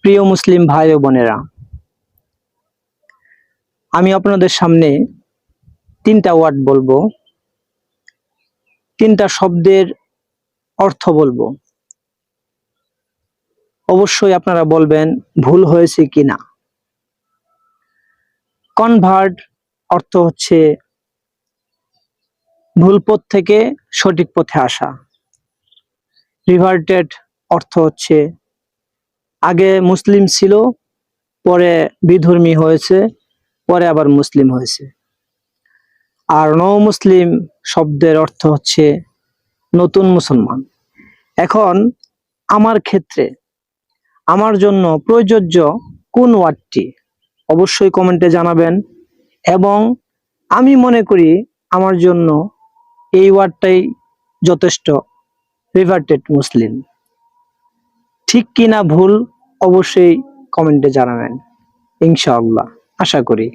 প্রিয় মুসলিম ভাই ও বোনেরা, আমি আপনাদের সামনে তিনটা ওয়ার্ড বলবো, তিনটা শব্দের অর্থ বলবো। অবশ্যই আপনারা বলবেন ভুল হয়েছে কিনা। কনভার্ট অর্থ হচ্ছে ভুল পথ থেকে সঠিক পথে আসা। রিভার্টেড অর্থ হচ্ছে আগে মুসলিম ছিল, পরে বিধর্মী হয়েছে, পরে আবার মুসলিম হয়েছে। আর নও মুসলিম শব্দের অর্থ হচ্ছে নতুন মুসলমান। এখন আমার ক্ষেত্রে আমার জন্য প্রযোজ্য কোন ওয়ার্ডটি অবশ্যই কমেন্টে জানাবেন, এবং আমি মনে করি আমার জন্য এই ওয়ার্ডটাই যথেষ্ট, রিভার্টেড মুসলিম। ঠিক কিনা ভুল অবশ্যই কমেন্টে জানাবেন, ইনশাআল্লাহ আশা করি।